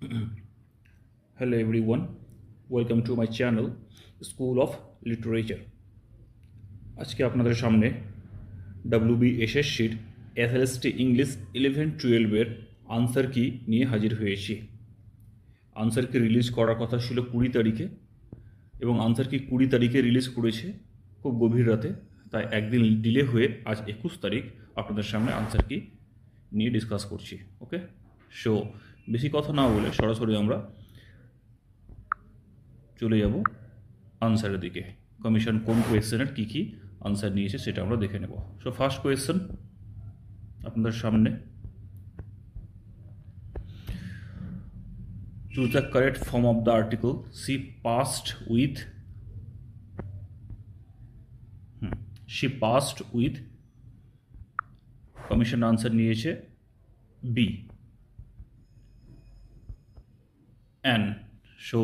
Hello everyone, welcome to my channel School of Literature. আজকে আপনাদের সামনে WBSSCর SLST ইংলিশ 11-12 এর আনসার কি নিয়ে হাজির হয়েছি। আনসার কি রিলিজ করার কথা ছিল 20 তারিখে এবং আনসার কি 20 তারিখে রিলিজ করেছে খুব গভীর রাতে, তাই একদিন ডিলে হয়ে আজ 21 তারিখ আপনাদের সামনে আনসার কি নিয়ে ডিসকাস করছি। ওকে, সো বেশি কথা না বলে সরাসরি আমরা চলে যাব আনসারের দিকে। কমিশন কোন কোয়েশ্চেনের কী কী আনসার নিয়েছে সেটা আমরা দেখে নেব। সো ফার্স্ট কোয়েশ্চেন আপনাদের সামনে, choose the correct form of the article she past with commission answer নিয়েছে বি অ্যান। সো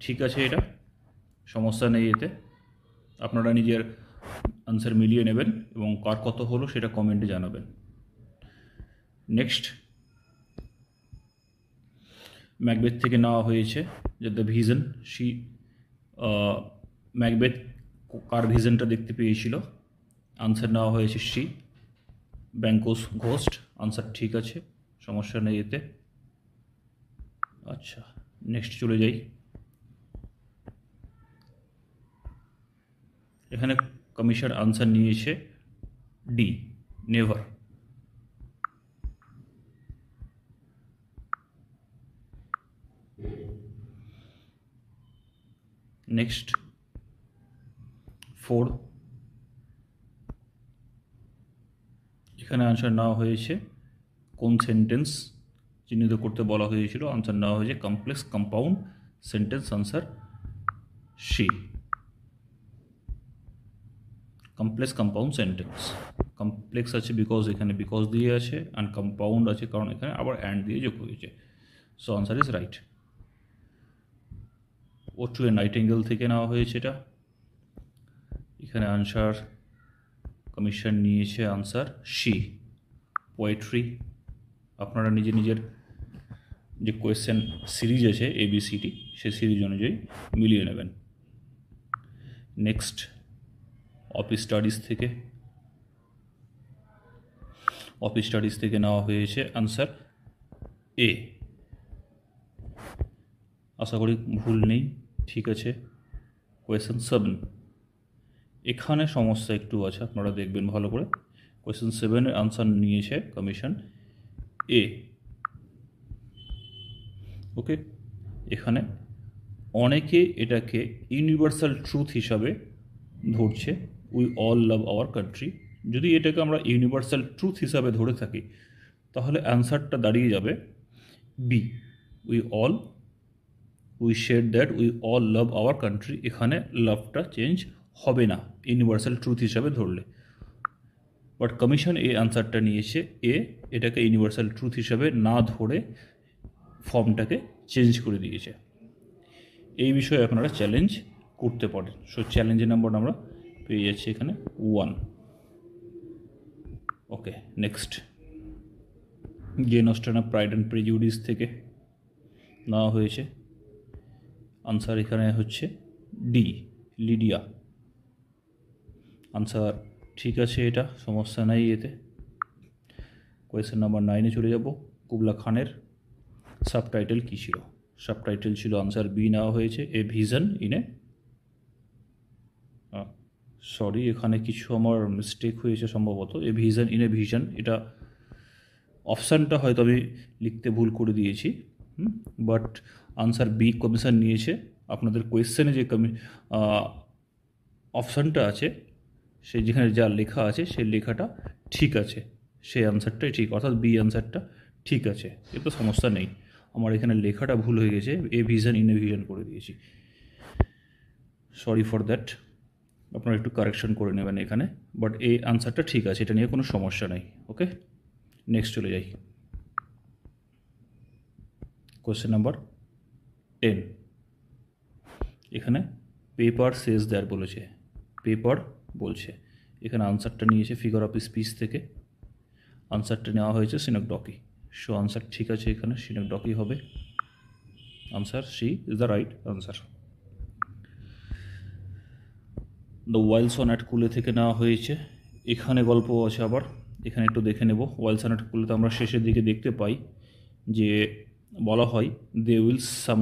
ঠিক আছে, এটা সমস্যা নেই, এতে আপনারা নিজের আনসার মিলিয়ে নেবেন এবং কার কত হলো সেটা কমেন্টে জানাবেন। নেক্সট, ম্যাকবেথ থেকে নেওয়া হয়েছে যে দ্য ভিজন ম্যাকবেথ কার ভিজনটা দেখতে পেয়েছিল, আনসার নেওয়া হয়েছে সি ব্যাঙ্কোস ঘোস্ট। আনসার ঠিক আছে, সমস্যা নেই এতে। আচ্ছা, নেক্সট চলে যাই। এখানে কমিশন আনসার নিয়েছে ডি নেভার। নেক্সট 4, এখানে আনসার নেওয়া হয়েছে কোন সেন্টেন্স চিহ্নিত করতে বলা হয়েছিল, আনসার নেওয়া হয়েছে complex compound sentence. Answer C complex compound sentence. Complex আছে বিকজ এখানে বিকজ দিয়ে আছে, অ্যান্ড কম্পাউন্ড আছে কারণ এখানে আবার অ্যান্ড দিয়ে যোগ হয়েছে। So answer is right. Ode to a nightingale থেকে নেওয়া হয়েছে এটা। এখানে আনসার কমিশন নিয়েছে আনসার সি পোয়েট্রি। আপনারা নিজের যে কোয়েশ্চেন সিরিজ আছে ABCD সে সিরিজ অনুযায়ী মিলিয়ে নেবেন। নেক্সট, অফিস স্টাডিজ থেকে নেওয়া হয়েছে আনসার এ। আশা করি ভুল নেই, ঠিক আছে। কোয়েশ্চেন 7, এখানে সমস্যা একটু আছে, আপনারা দেখবেন ভালো করে। কোয়েশ্চেন 7 এর আনসার নিয়েছে কমিশন এ। ওকে, এখানে অনেকে এটাকে ইউনিভার্সাল ট্রুথ হিসাবে ধরছে, we all love our country. যদি এটাকে আমরা ইউনিভার্সাল ট্রুথ হিসাবে ধরে থাকি তাহলে অ্যান্সারটা দাঁড়িয়ে যাবে B we should that we all love our country. এখানে লাভটা চেঞ্জ হবে না ইউনিভার্সাল ট্রুথ হিসাবে ধরলে, বাট কমিশন এই অ্যান্সারটা নিয়েছে এ, এটাকে ইউনিভার্সাল ট্রুথ হিসাবে না ধরে ফর্মটাকে চেঞ্জ করে দিয়েছে। এই বিষয়ে আপনারা চ্যালেঞ্জ করতে পারেন। সো চ্যালেঞ্জের নাম্বার আমরা পেয়ে যাচ্ছি এখানে 1। Okay, next, Jane Austen Pride and Prejudice থেকে নেওয়া হয়েছে। আনসার এখানে হচ্ছে ডি লিডিয়া। আনসার ঠিক আছে, এটা সমস্যা নাই এতে। কোয়েশ্চেন নাম্বার 9-এ চলে যাব। কুবলা খানের সাবটাইটেল কী ছিল? সাবটাইটেল ছিল আনসার বি নেওয়া হয়েছে a vision in a sorry, এখানে কিছু আমার মিস্টেক হয়েছে সম্ভবত। A vision in a vision, এটা অপশানটা হয়তো আমি লিখতে ভুল করে দিয়েছি, বাট আনসার বি কমিশন নিয়েছে। আপনাদের কোয়েশ্চেনে যে অপশানটা আছে সে যেখানে যা লেখা আছে সেই লেখাটা ঠিক আছে, সেই আনসারটাই ঠিক, অর্থাৎ বি আনসারটা ঠিক আছে, এ তো সমস্যা নেই। আমার এখানে লেখাটা ভুল হয়ে গেছে, a vision in a vision করে দিয়েছি, সরি ফর দ্যাট। আপনারা একটু কারেকশন করে নেবেন এখানে, বাট এই আনসারটা ঠিক আছে, এটা নিয়ে কোনো সমস্যা নেই। ওকে, নেক্সট চলে যাই। কোয়েশ্চেন নাম্বার 10, এখানে পেপার সেজ দ্যাট বলেছে, পেপার বলছে। এখানে আনসারটা নিয়েছে ফিগার অফ স্পিচ থেকে। আনসারটা নেওয়া হয়েছে সিনোকডকি। সো আনসার ঠিক আছে, এখানে সিনোকডকি হবে। Answer C is the right answer. The wild swan at Coole থেকে নেওয়া হয়েছে। এখানে গল্প আছে আবার, এখানে একটু দেখে নেব। ওয়াইল্ড সন অ্যাট কুলেতে আমরা শেষের দিকে দেখতে পাই যে বলা হয় they will some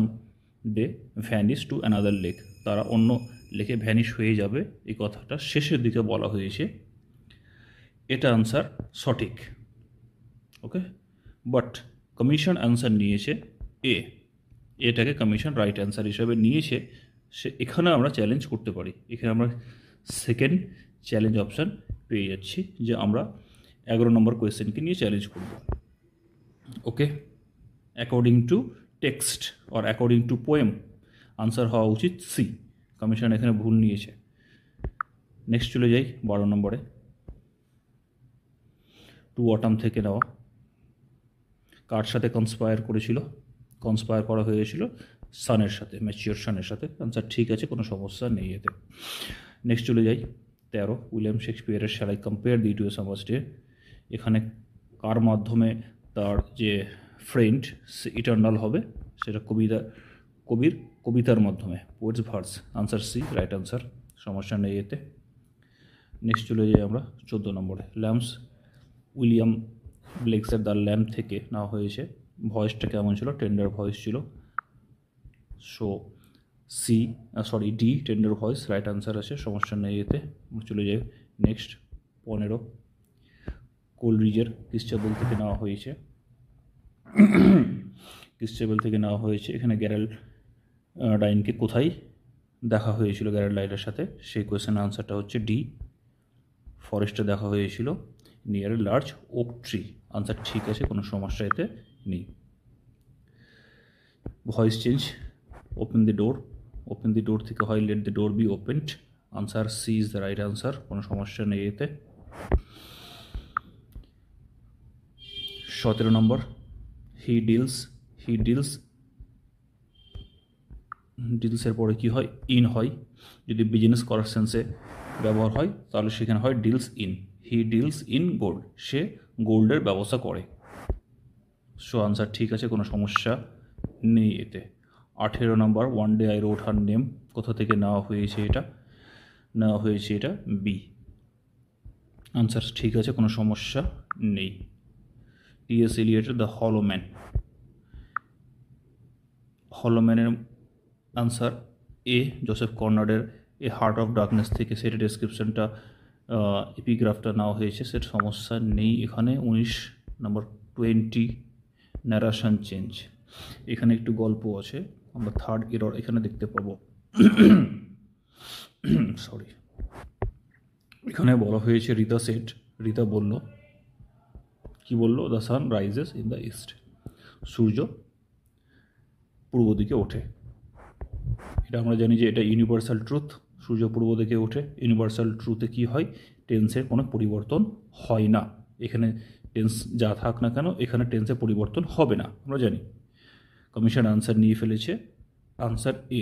day vanish to another lake, তারা অন্য লেকে ভ্যানিশ হয়ে যাবে, এই কথাটা শেষের দিকে বলা হয়েছে। এটা আনসার সঠিক, ওকে। বাট কমিশন অ্যান্সার নিয়েছে এ, এটাকে কমিশন রাইট অ্যান্সার হিসাবে নিয়েছে। সে এখানে আমরা চ্যালেঞ্জ করতে পারি, এখানে আমরা সেকেন্ড চ্যালেঞ্জ অপশান পেয়ে যাচ্ছি যে আমরা 11 নম্বর কোয়েশ্চেনকে নিয়ে চ্যালেঞ্জ করব, okay. According to text or according to poem answer হওয়া উচিত সি, কমিশন এখানে ভুল নিয়েছে। নেক্সট চলে যাই 12 নম্বরে, টু অটাম থেকে নেওয়া। কার সাথে কনস্পায়ার করেছিল? কনস্পায়ার করা হয়েছিল সানের সাথে, ম্যাচিওর সানের সাথে। আনসার ঠিক আছে, কোনো সমস্যা নেই এতে। নেক্সট চলে যাই 13, উইলিয়াম শেক্সপিয়ারের shall I compare thee to a summer's day. এখানে কার মাধ্যমে তার যে ফ্রেন্ড সে ইটার্নাল হবে, সেটা কবির কবিতার মাধ্যমে, poet's verse. Answer C right answer, সমস্যা নেই এতে। নেক্সট চলে যাই আমরা 14 নম্বরে, ল্যাম্পস উইলিয়াম ব্লেকসের দ্য ল্যাম্প থেকে নেওয়া হয়েছে। ভয়েসটা কেমন ছিল? টেন্ডার ভয়েস ছিল। So D tender voice right answer আছে, সমস্যা নেই এতে। চলে যাই নেক্সট 15, কোলরিজের ক্রিস্টেবল থেকে নেওয়া হয়েছে। ক্রিস্টেবল থেকে নেওয়া হয়েছে। এখানে গ্যারেল্ড ডাইনকে কোথায় দেখা হয়েছিল গ্যারেল্ড ডাইনের সাথে? সেই কোয়েশ্চেনের আনসারটা হচ্ছে ডি, ফরেস্টে দেখা হয়েছিল near large oak tree. Answer ঠিক আছে, কোনো সমস্যা এতে নেই। Voice change, open the door থেকে হয় let the door be opened. Answer C is the right answer, কোনো সমস্যা নেই এতে। 17 নম্বর, হি ডিলসের পরে কি হয়? ইন হয়। যদি বিজনেস করার সেন্সে ব্যবহার হয় তাহলে সেখানে হয় deals in. He deals in gold, সে গোল্ডের ব্যবসা করে। সো আনসার ঠিক আছে, কোনো সমস্যা নেই এতে। 18 নম্বর, one day I wrote her name, কোথা থেকে নেওয়া হয়েছে এটা? বি। আনসার ঠিক আছে, কোনো সমস্যা নেই। টি.এস. এলিয়টের দ্য হলো ম্যানের আনসার এ। জোসেফ কর্নারের এ হার্ট অফ ডার্কনেস থেকে সেটা ডেসক্রিপশনটা এপিগ্রাফটা নেওয়া হয়েছে, সেটা সমস্যা নেই এখানে। 19 নম্বর 20, ন্যারেশন চেঞ্জ। এখানে একটু গল্প আছে, আমরা থার্ড এরর এখানে দেখতে পাবো। সরি, এখানে বলা হয়েছে রিতা বলল, কি বলল? The sun rises in the east, সূর্য পূর্ব দিকে ওঠে। এটা আমরা জানি যে এটা ইউনিভার্সাল ট্রুথ, সূর্য পূর্ব দিকে ওঠে। ইউনিভার্সাল ট্রুথে কি হয়? টেন্সের কোনো পরিবর্তন হয় না। এখানে টেন্স যা থাক না কেন, এখানে টেন্সের পরিবর্তন হবে না, আমরা জানি। কমিশন আনসার নিয়ে ফেলেছে, আনসার এ।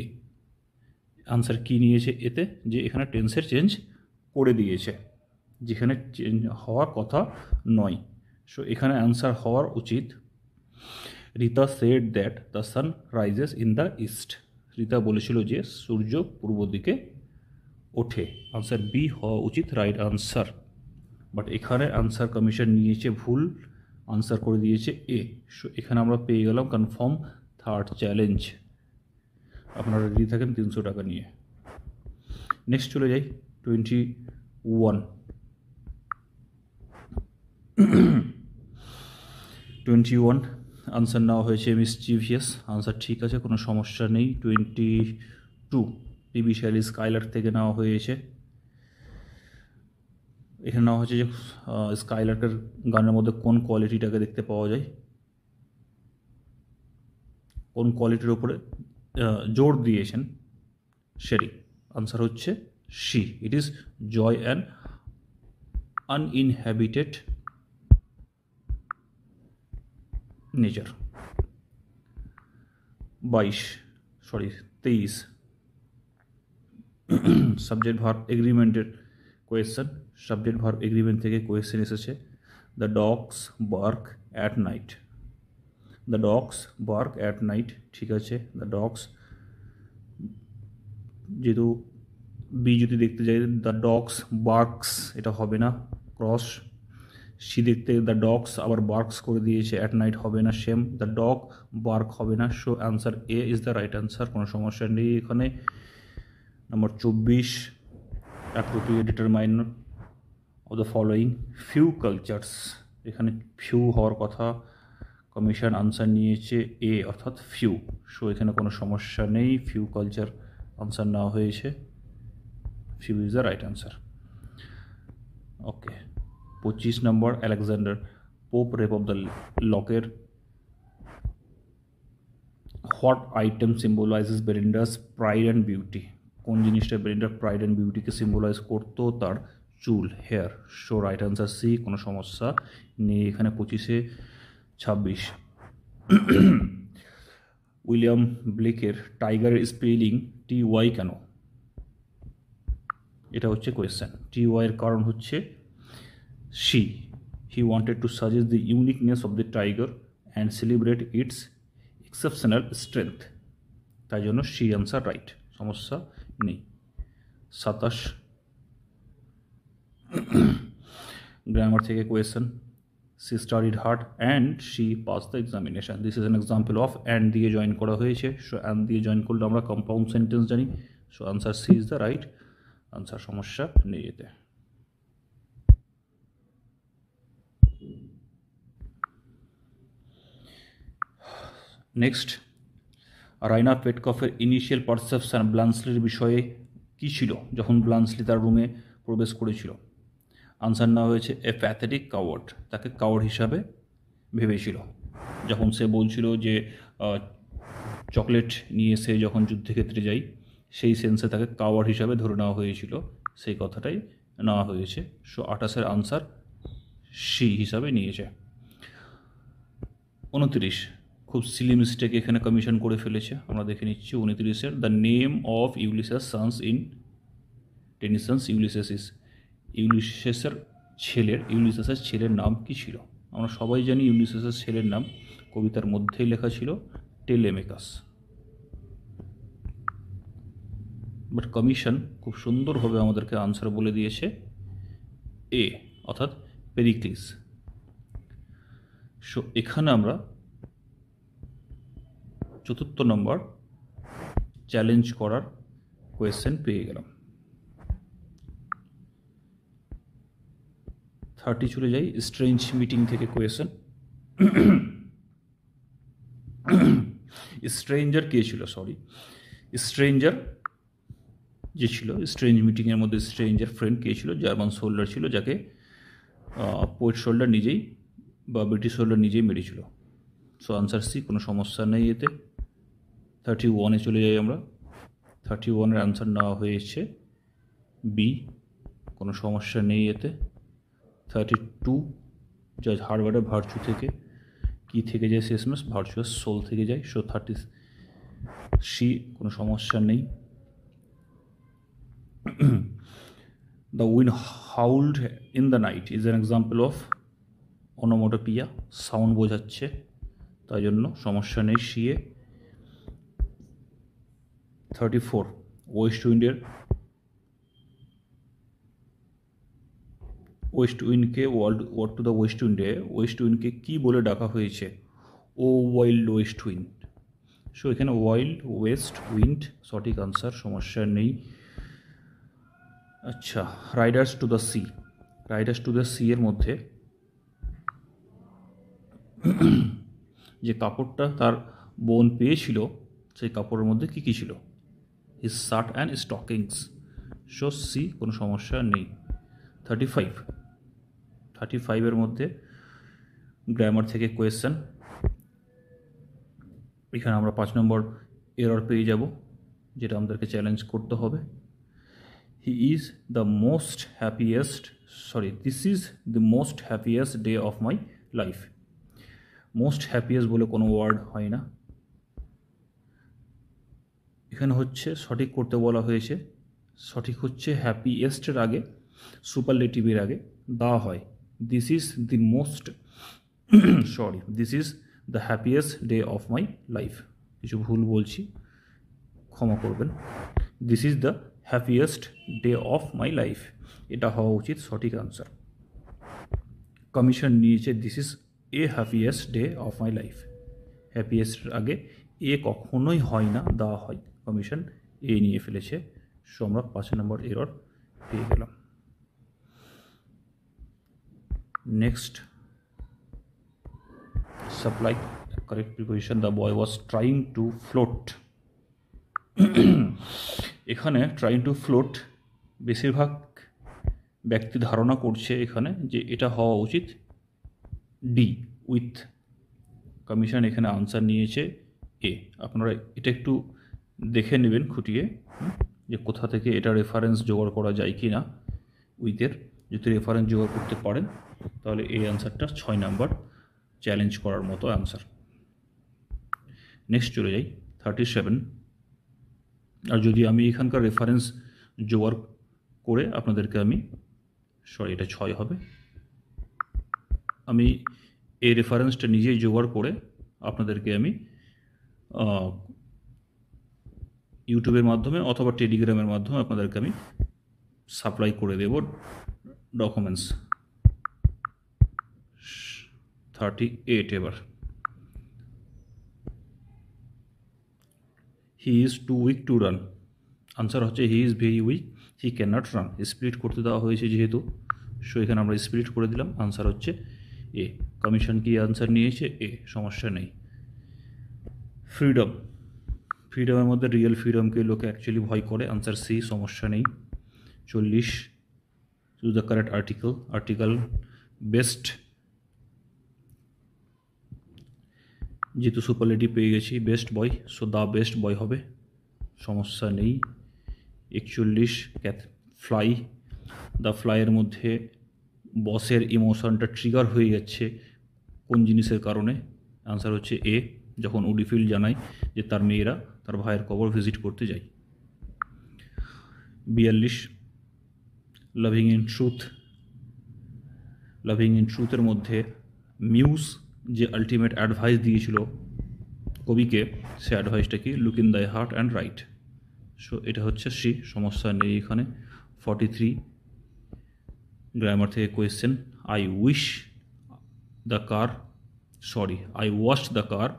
আনসার কি নিয়েছে এতে? যে এখানে টেন্সের চেঞ্জ করে দিয়েছে, যেখানে চেঞ্জ হওয়ার কথা নয়। সো এখানে আনসার হওয়ার উচিত Rita said that the sun rises in the east. Rita বলেছিল যে সূর্য পূর্ব দিকে ওঠে। আনসার বি হওয়া উচিত রাইট আনসার। বাট এখানে আনসার কমিশন নিয়েছে ভুল, আনসার করে দিয়েছে এ। সো এখানে আমরা পেয়ে গেলাম কনফার্ম থার্ড চ্যালেঞ্জ। আপনারা রেডি থাকেন 300 টাকা নিয়ে। নেক্সট চলে যাই 21 আনসার নেওয়া হয়েছে মিসচিভিয়াস। আনসার ঠিক আছে, কোনো সমস্যা নেই। 22 টিভি শ্যালি স্কাইলার থেকে নেওয়া হয়েছে। এখানে নেওয়া হয়েছে যে স্কাইলার্কের গানের মধ্যে কোন কোয়ালিটিটাকে দেখতে পাওয়া যায়, কোন কোয়ালিটির ওপরে জোর দিয়েছেন শেরি। আনসার হচ্ছে C, it is joy and uninhabited nature. 23 subject verb এগ্রিমেন্টের কোয়েশ্চেন। সাবজেক্ট ভার্ব এগ্রিমেন্ট থেকে কোয়েশ্চেন এসেছে, the dogs bark at night. The dogs bark at night, ঠিক আছে। দ্য ডগস, যেহেতু বি যদি দেখতে যাই দ্য ডগস বার্কস, এটা হবে না, ক্রস। সি দেখতে দ্য ডগস আবার বার্কস করে দিয়েছে, অ্যাট নাইট হবে না, সেম। দ্য ডগ বার্ক হবে না, so answer A is the right answer, কোনো সমস্যা নেই এখানে। নম্বর 24, appropriate determine of the following few cultures, এখানে ফিউ হওয়ার কথা, কমিশন আনসার নিয়েছে এ অর্থাৎ ফিউ, সো এখানে কোনো সমস্যা নেই, ফিউ কালচার আনসার নেওয়া হয়েছে, few is the right answer. Okay, 25 number, Alexander Pope rape of the লকের what item symbolises Belinda's pride and beauty, কোন জিনিসটা বেলিন্ডার প্রাইড অ্যান্ড বিউটিকে সিম্বলাইজ করতো, তার চুল, hair, so right answer C, কোনো সমস্যা নেই এখানে। 25-এ 26, উইলিয়াম ব্লেকের টাইগারের স্পেলিং TY কেন, এটা হচ্ছে কোয়েশ্চেন। TY এর কারণ হচ্ছে he wanted to suggest the uniqueness of the tiger and celebrate its exceptional strength, তাই জন্য সি আনসার রাইট, সমস্যা নেই। 27, গ্রামার থেকে question, she studied hard and she passed the examination, this is an example of and দিয়ে join করা হয়েছে, so and দিয়ে join করলে আমরা কম্পাউন্ড সেন্টেন্স জানি, so answer C is the right answer, সমস্যা নেই এতে। নেক্সট, রাইনা পেটকফের ইনিশিয়াল পারসেপশন ব্লান্সলির বিষয়ে কী ছিল যখন ব্লান্সলি তার রুমে প্রবেশ করেছিল, আনসার নেওয়া হয়েছে এ প্যাথেটিক কাওয়ার্ড, তাকে কাওয়ার্ড হিসাবে ভেবেছিল, যখন সে বলছিল যে চকলেট নিয়ে সে যখন যুদ্ধক্ষেত্রে যাই, সেই সেন্সে তাকে কাওয়ার্ড হিসাবে ধরে নেওয়া হয়েছিল, সেই কথাটাই নেওয়া হয়েছে, সো 28-এর আনসার সি হিসাবে নিয়েছে। 29, খুব সিলি মিস্টেক এখানে কমিশন করে ফেলেছে, আমরা দেখে নিচ্ছি। 29-এর the name of Ulysses sons in Tennyson's Ulysses, ইউলিসেসের ছেলের নাম কী ছিল, আমরা সবাই জানি ইউলিসেসের ছেলের নাম কবিতার মধ্যেই লেখা ছিল টেলেমেকাস, বাট কমিশন খুব সুন্দরভাবে আমাদেরকে আনসার বলে দিয়েছে এ অর্থাৎ পেরিক্লিস, সো এখানে আমরা 4 নম্বর চ্যালেঞ্জ করার কোয়েশ্চেন পেয়ে গেলাম। 30 চলে যাই, স্ট্রেঞ্জ মিটিং থেকে কোয়েশ্চেন। স্ট্রেঞ্জার কে ছিল, স্ট্রেঞ্জার যে ছিল স্ট্রেঞ্জ মিটিংয়ের মধ্যে, স্ট্রেঞ্জার ফ্রেন্ড কে ছিল, জার্মান সোল্ডার ছিল, যাকে পোয়েট সোল্ডার নিজেই বা ব্রিটিশ সোল্ডার নিজেই মেরেছিল, সো আনসার সি, কোনো সমস্যা নেই এতে। 31-এ চলে যাই আমরা, 31-এর আনসার নেওয়া হয়েছে বি, কোনো সমস্যা নেই এতে। 32, জাজ হার্ভার্ডের ভার্চু থেকে কি থেকে যায় শেষমেশ, ভার্চুয়াস সোল থেকে যায়, সো 30 সি, কোনো সমস্যা নেই। The wind howled in the night is an example of onomatopoeia, sound বোঝাচ্ছে, তাই জন্য সমস্যা নেই সি এ। 34, ওয়েস্ট উইন্ডকে ওয়ার্ড টু দ্য ওয়েস্ট উইন্ডকে কী বলে ডাকা হয়েছে, O wild west wind, so এখানে ওয়াইল্ড ওয়েস্ট উইন্ড সঠিক আনসার, সমস্যা নেই। আচ্ছা, রাইডার্স টু দ্য সি এর মধ্যে যে কাপড়টা তার বোন পেয়েছিল, সেই কাপড়ের মধ্যে কী কী ছিল, his shirt and stockings, so C, কোনো সমস্যা নেই। 35-এর মধ্যে গ্রামার থেকে কোয়েশ্চেন, এখানে আমরা 5 নম্বর এরর পেয়ে যাব, যেটা আমাদেরকে চ্যালেঞ্জ করতে হবে। This is the most happiest day of my life, most happiest বলে কোনো ওয়ার্ড হয় না, এখানে হচ্ছে সঠিক করতে বলা হয়েছে, সঠিক হচ্ছে হ্যাপিয়েস্টের আগে সুপারলেটিভের আগে দেওয়া হয় this is the happiest day of my life. কিছু ভুল বলছি, ক্ষমা করবেন। This is the happiest day of my life, এটা হওয়া উচিত সঠিক আনসার। কমিশন নিয়েছে this is a happiest day of my life. হ্যাপিয়েস্টের আগে এ কখনোই হয় না, দেওয়া হয়, কমিশন এ নিয়ে ফেলেছে। সো আমরা 5 নম্বর এরর পেয়ে গেলাম। Next, supply correct preposition, the boy was trying to float. এখানে ট্রাইং টু ফ্লোট বেশিরভাগ ব্যক্তি ধারণা করছে এখানে যে এটা হওয়া উচিত ডি, উইথ। কমিশন এখানে আনসার নিয়েছে এ। আপনারা এটা একটু দেখে নেবেন খুঁটিয়ে যে কোথা থেকে এটা রেফারেন্স জোগাড় করা যায় কি না। উইথের যদি রেফারেন্স জোগাড় করতে পারেন তাহলে এই আনসারটা 6 নাম্বার চ্যালেঞ্জ করার মতো আনসার। নেক্সট চলে যাই 37। আর যদি আমি এখানকার রেফারেন্স জোগাড় করে আপনাদেরকে সরি এটা 6 হবে, আমি এই রেফারেন্সটা নিজেই জোগাড় করে আপনাদেরকে ইউটিউবের মাধ্যমে অথবা টেলিগ্রামের মাধ্যমে আপনাদেরকে সাপ্লাই করে দেব ডকুমেন্টস। 38 এবার, he is too weak to run. Answer হচ্ছে he is very weak, he can not run. Split করতে দেওয়া হয়েছে যেহেতু, সো এখানে আমরা স্প্লিট করে দিলাম। আনসার হচ্ছে এ। কমিশন কি আনসার নিয়েছে এ, সমস্যা নেই। ফ্রিডম, ফ্রিডমের মধ্যে রিয়েল ফ্রিডমকে লোকে অ্যাকচুয়ালি ভয় করে। আনসার সি, সমস্যা নেই। 40, choose the correct article. Article best, যেহেতু সুপারলেটিভ পেয়ে গেছি best boy, so the best boy হবে, সমস্যা নেই। 41, ফ্লাই, দ্য ফ্লাইয়ের মধ্যে বসের ইমোশনটা ট্রিগার হয়ে যাচ্ছে কোন জিনিসের কারণে। আনসার হচ্ছে এ, যখন উডিফিল্ড জানায় যে তার মেয়েরা তার ভাইয়ের কবর ভিজিট করতে যায়। 42, loving in truth, loving in ট্রুথের মধ্যে মিউজ যে আলটিমেট অ্যাডভাইস দিয়েছিল কবিকে, সে অ্যাডভাইসটা কি, look in thy heart and write. So এটা হচ্ছে সি, সমস্যা নেই এখানে। 43, গ্রামার থেকে question, I wish the car, sorry I washed the car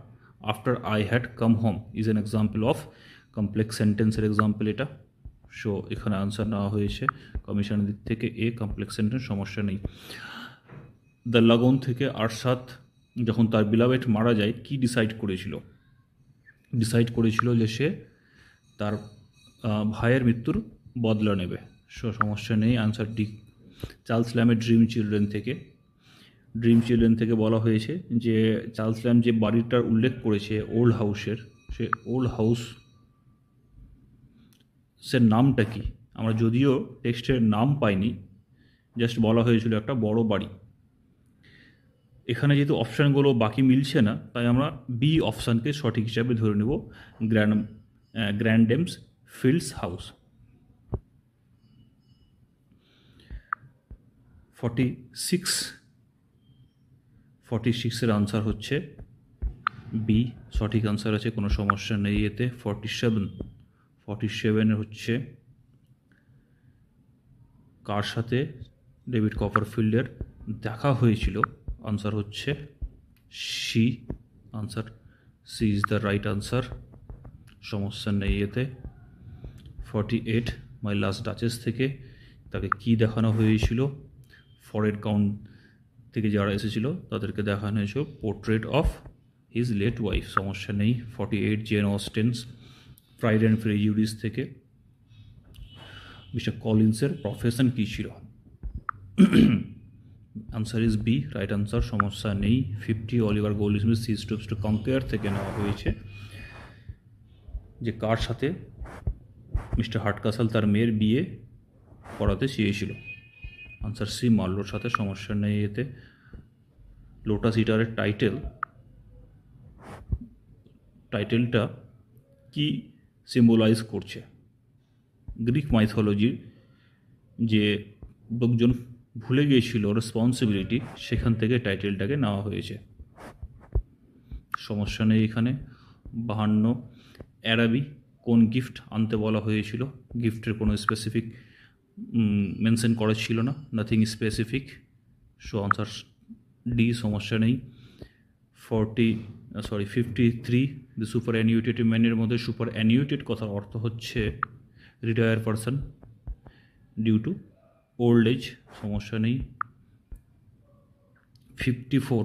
after I had come home is an example of complex সেন্টেন্সের এক্সাম্পল এটা। সো এখানে answer নেওয়া হয়েছে কমিশনের দিক থেকে এ, কমপ্লেক্স সেন্টেন্স, সমস্যা নেই। দ্য লাগন থেকে আরশাদ যখন তার বিলাভেড মারা যায় কি ডিসাইড করেছিল? ডিসাইড করেছিল যে সে তার ভাইয়ের মৃত্যুর বদলা নেবে। সো সমস্যা নেই, আনসার ডি। চার্লস ল্যামের ড্রিম চিলড্রেন থেকে, ড্রিম চিলড্রেন থেকে বলা হয়েছে যে চার্লস ল্যাম যে বাড়িটার উল্লেখ করেছে ওল্ড হাউসের, সে ওল্ড হাউস সে নামটা কি? আমরা যদিও টেক্সটের নাম পাইনি, জাস্ট বলা হয়েছিল একটা বড় বাড়ি। এখানে যেহেতু অপশানগুলো বাকি মিলছে না, তাই আমরা বি অপশানকে সঠিক হিসাবে ধরে নেব, গ্র্যান্ডেমস ফিল্ডস হাউস। 46 আনসার হচ্ছে বি, সঠিক আনসার আছে, কোনো সমস্যা নেই এতে। 47 হচ্ছে কার সাথে ডেভিড কপারফিল্ডের দেখা হয়েছিল? আনসার হচ্ছে C, answer C is the right answer, সমস্যা নেই এতে। 48, মাই লাস্ট ডাচেস থেকে তাকে কি দেখানো হয়েছিল? ফরেড কাউন্ট থেকে যারা এসেছিল তাদেরকে দেখানো হয়েছিল portrait of his late wife, সমস্যা নেই। 48, Jane Austen's Pride and Prejudice থেকে মিস্টার কলিন্সের প্রফেশন কী ছিল? Answer is B, right answer, সমস্যা নেই। 50, Oliver Goldsmith sees to compare থেকে নেওয়া হয়েছে যে কার সাথে মিস্টার হার্টকাসল তার মেয়ের বিয়ে করাতে চেয়েছিল? আনসার সি, মাল্লোর সাথে, সমস্যা নেই এতে। লোটাস ইটারের টাইটেলটা কি সিম্বলাইজ করছে? গ্রিক মাইথোলজির যে লোকজন ভুলে গিয়েছিল রেসপন্সিবিলিটি, সেখান থেকে টাইটেলটাকে নেওয়া হয়েছে। সমস্যা নেই এখানে। 52 অ্যারাবি কোন গিফট আনতে বলা হয়েছিল, গিফটের কোনো স্পেসিফিক মেনশন করা ছিল না, nothing specific, so answer D, সমস্যা নেই। 53 দ্য সুপার অ্যানিউটেড ম্যানের মধ্যে সুপার অ্যানিউটেড কথার অর্থ হচ্ছে retire person due to old age, সমস্যা নেই। 54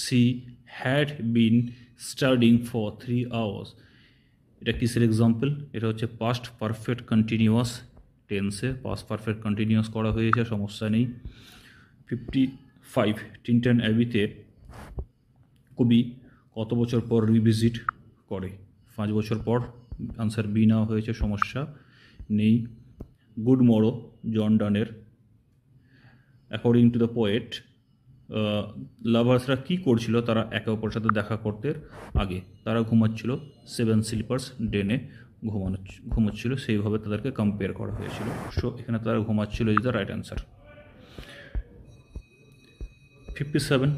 she had been studying for 3 hours, এটা কিসের এক্সাম্পল? এটা হচ্ছে পাস্ট পারফেক্ট কন্টিনিউয়াস টেন্সে পাস্ট পারফেক্ট কন্টিনিউয়াস করা হয়েছে, সমস্যা নেই। 55 টিনটন অ্যাবিতে কবি কত বছর পর রিভিজিট করে? 5 বছর পর, আনসার বি নেওয়া হয়েছে, সমস্যা নেই। গুড মরো জন ডানের, অ্যাকর্ডিং টু দ্য পোয়েট লাভার্সরা কী করছিল তারা একে অপরের সাথে দেখা করতে আগে? তারা ঘুমাচ্ছিল, 7 স্লিপার্স ডেনে ঘুমাচ্ছিল, সেইভাবে তাদেরকে কম্পেয়ার করা হয়েছিল, সো এখানে তারা ঘুমাচ্ছিল is the right answer. 57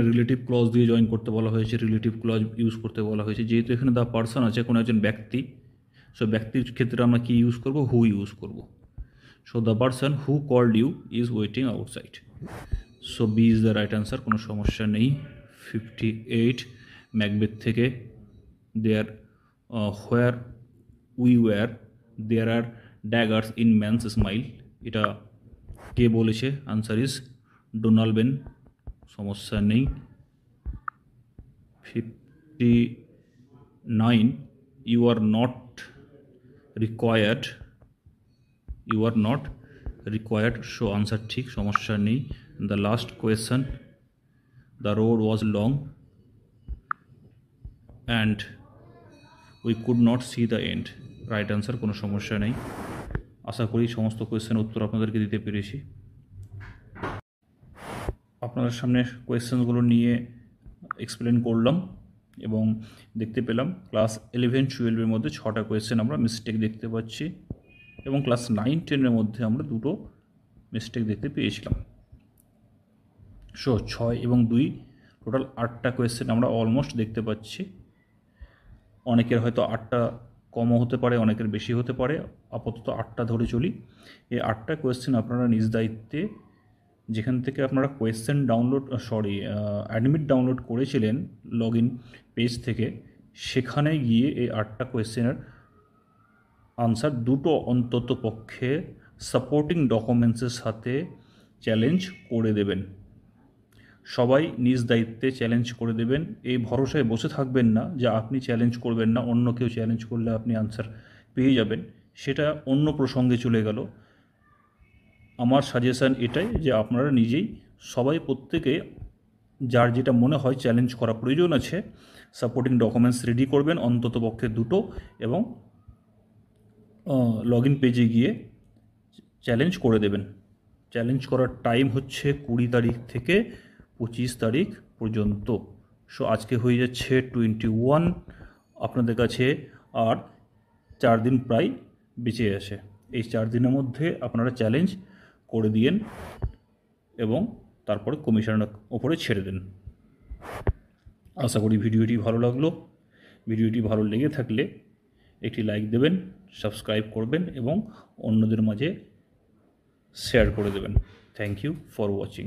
relative clause দিয়ে জয়েন করতে বলা হয়েছে, রিলেটিভ ক্লজ ইউজ করতে বলা হয়েছে। যেহেতু এখানে দ্য পার্সন আছে, কোনো একজন ব্যক্তি, সো ব্যক্তির ক্ষেত্রে আমরা কি ইউজ করব? হু ইউজ করব। So the person who called you is waiting outside, so B is the right answer, কোনো সমস্যা নেই। 58 ম্যাকবেথ থেকে there where we are there are daggers in man's smile, এটা কে বলেছে? আনসার ইজ ডোনাল্ড বেন, সমস্যা নেই। 59 you are not required, so answer ঠিক, সমস্যা নেই। The last question, the road was long and we could not see the end, right answer, কোনো সমস্যা নেই। আশা করি সমস্ত কোয়েশ্চেনের উত্তর আপনাদেরকে দিতে পেরেছি। আপনাদের সামনে কোয়েশ্চেনগুলো নিয়ে এক্সপ্লেন করলাম এবং দেখতে পেলাম ক্লাস 11-12 মধ্যে 6টা কোয়েশ্চেন আমরা মিস্টেক দেখতে পাচ্ছি এবং ক্লাস 9-10 মধ্যে আমরা 2টো মিস্টেক দেখতে পেয়েছিলাম। সো 6 এবং 2 টোটাল 8টা কোয়েশ্চেন আমরা অলমোস্ট দেখতে পাচ্ছি। অনেকের হয়তো 8টা কমও হতে পারে, অনেকের বেশি হতে পারে, আপাতত 8টা ধরে চলি। এই 8টা কোয়েশ্চেন আপনারা নিজ দায়িত্বে যেখান থেকে আপনারা কোয়েশ্চেন অ্যাডমিট ডাউনলোড করেছিলেন লগ ইন পেজ থেকে, সেখানে গিয়ে এই 8টা কোয়েশ্চেনের আনসার 2টো অন্তত পক্ষে সাপোর্টিং ডকুমেন্টসের সাথে চ্যালেঞ্জ করে দেবেন। সবাই নিজ দায়িত্বে চ্যালেঞ্জ করে দেবেন। এই ভরসায় বসে থাকবেন না যে আপনি চ্যালেঞ্জ করবেন না, অন্য কেউ চ্যালেঞ্জ করলে আপনি আনসার পেয়ে যাবেন, সেটা অন্য প্রসঙ্গে চলে গেল। আমার সাজেশান এটাই যে আপনারা নিজেই সবাই প্রত্যেকে যার যেটা মনে হয় চ্যালেঞ্জ করা প্রয়োজন আছে, সাপোর্টিং ডকুমেন্টস রেডি করবেন অন্তত পক্ষে 2টো, এবং লগ ইন পেজে গিয়ে চ্যালেঞ্জ করে দেবেন। চ্যালেঞ্জ করার টাইম হচ্ছে 20 তারিখ থেকে 25 তারিখ পর্যন্ত। সো আজকে হয়ে যাচ্ছে 21, আপনাদের কাছে আর 4 দিন প্রায় বেঁচে আছে। এই 4 দিনের মধ্যে আপনারা চ্যালেঞ্জ করে দিন এবং তারপরে কমিশনের ওপরে ছেড়ে দেন। আশা করি ভিডিওটি ভালো লাগলো। ভিডিওটি ভালো লেগে থাকলে একটি লাইক দেবেন, সাবস্ক্রাইব করবেন এবং অন্যদের মাঝে শেয়ার করে দেবেন। Thank you for watching.